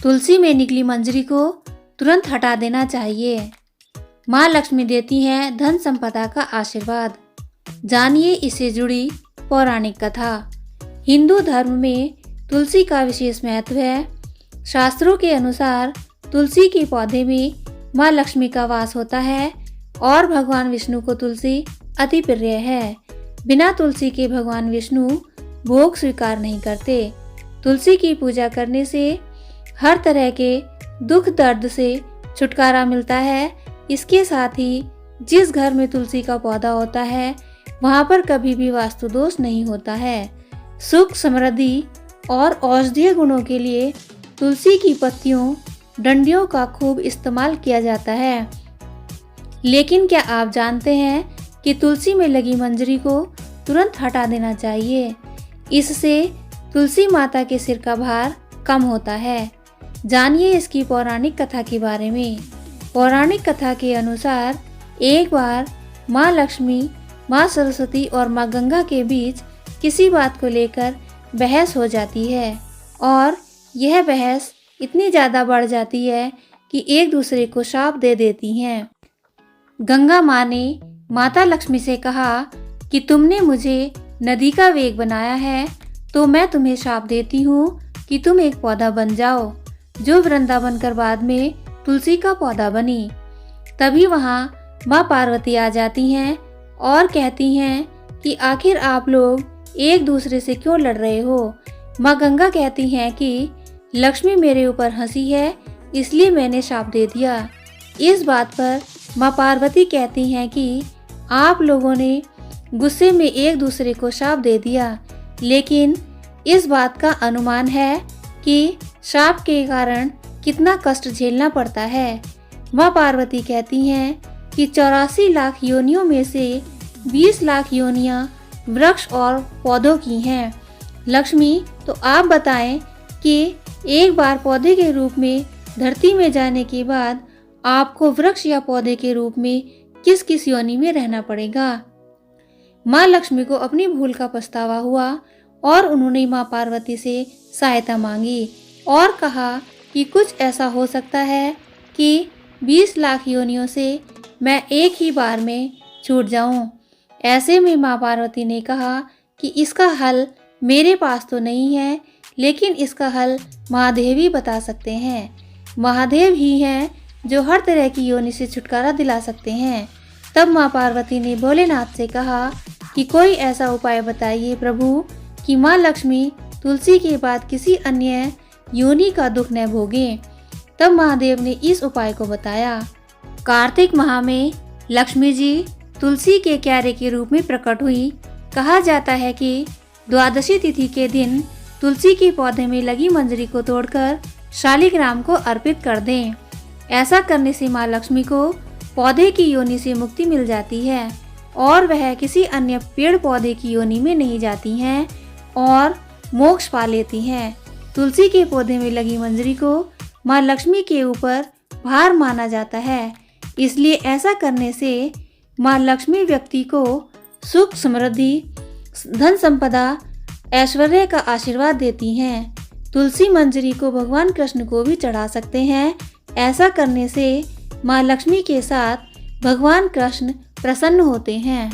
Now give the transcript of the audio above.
तुलसी में निकली मंजरी को तुरंत हटा देना चाहिए। माँ लक्ष्मी देती हैं धन संपदा का आशीर्वाद। जानिए इससे जुड़ी पौराणिक कथा। हिंदू धर्म में तुलसी का विशेष महत्व है। शास्त्रों के अनुसार तुलसी के पौधे में माँ लक्ष्मी का वास होता है और भगवान विष्णु को तुलसी अति प्रिय है। बिना तुलसी के भगवान विष्णु भोग स्वीकार नहीं करते। तुलसी की पूजा करने से हर तरह के दुख दर्द से छुटकारा मिलता है। इसके साथ ही जिस घर में तुलसी का पौधा होता है वहाँ पर कभी भी वास्तु दोष नहीं होता है। सुख, समृद्धि और औषधीय गुणों के लिए तुलसी की पत्तियों, डंडियों का खूब इस्तेमाल किया जाता है। लेकिन क्या आप जानते हैं कि तुलसी में लगी मंजरी को तुरंत हटा देना चाहिए। इससे तुलसी माता के सिर का भार कम होता है। जानिए इसकी पौराणिक कथा के बारे में। पौराणिक कथा के अनुसार एक बार माँ लक्ष्मी, माँ सरस्वती और माँ गंगा के बीच किसी बात को लेकर बहस हो जाती है और यह बहस इतनी ज़्यादा बढ़ जाती है कि एक दूसरे को शाप दे देती हैं। गंगा माँ ने माता लक्ष्मी से कहा कि तुमने मुझे नदी का वेग बनाया है तो मैं तुम्हें शाप देती हूँ कि तुम एक पौधा बन जाओ, जो वृंदावन कर बाद में तुलसी का पौधा बनी। तभी वहाँ माँ पार्वती आ जाती हैं और कहती हैं कि आखिर आप लोग एक दूसरे से क्यों लड़ रहे हो। माँ गंगा कहती हैं कि लक्ष्मी मेरे ऊपर हंसी है इसलिए मैंने शाप दे दिया। इस बात पर माँ पार्वती कहती हैं कि आप लोगों ने गुस्से में एक दूसरे को शाप दे दिया, लेकिन इस बात का अनुमान है कि शाप के कारण कितना कष्ट झेलना पड़ता है। माँ पार्वती कहती हैं कि 84 लाख योनियों में से 20 लाख योनियाँ वृक्ष और पौधों की हैं। लक्ष्मी, तो आप बताएं कि एक बार पौधे के रूप में धरती में जाने के बाद आपको वृक्ष या पौधे के रूप में किस किस योनि में रहना पड़ेगा। माँ लक्ष्मी को अपनी भूल का पछतावा हुआ और उन्होंने माँ पार्वती से सहायता मांगी और कहा कि कुछ ऐसा हो सकता है कि 20 लाख योनियों से मैं एक ही बार में छूट जाऊं। ऐसे में माँ पार्वती ने कहा कि इसका हल मेरे पास तो नहीं है, लेकिन इसका हल महादेव ही बता सकते हैं। महादेव ही हैं जो हर तरह की योनि से छुटकारा दिला सकते हैं। तब माँ पार्वती ने भोलेनाथ से कहा कि कोई ऐसा उपाय बताइए प्रभु कि माँ लक्ष्मी तुलसी के बाद किसी अन्य योनि का दुख न भोगें। तब महादेव ने इस उपाय को बताया। कार्तिक माह में लक्ष्मी जी तुलसी के क्यारे के रूप में प्रकट हुई। कहा जाता है कि द्वादशी तिथि के दिन तुलसी के पौधे में लगी मंजरी को तोड़कर शालिग्राम को अर्पित कर दें। ऐसा करने से माँ लक्ष्मी को पौधे की योनि से मुक्ति मिल जाती है और वह किसी अन्य पेड़ पौधे की योनि में नहीं जाती हैं और मोक्ष पा लेती हैं। तुलसी के पौधे में लगी मंजरी को माँ लक्ष्मी के ऊपर भार माना जाता है, इसलिए ऐसा करने से माँ लक्ष्मी व्यक्ति को सुख, समृद्धि, धन संपदा, ऐश्वर्य का आशीर्वाद देती हैं। तुलसी मंजरी को भगवान कृष्ण को भी चढ़ा सकते हैं। ऐसा करने से माँ लक्ष्मी के साथ भगवान कृष्ण प्रसन्न होते हैं।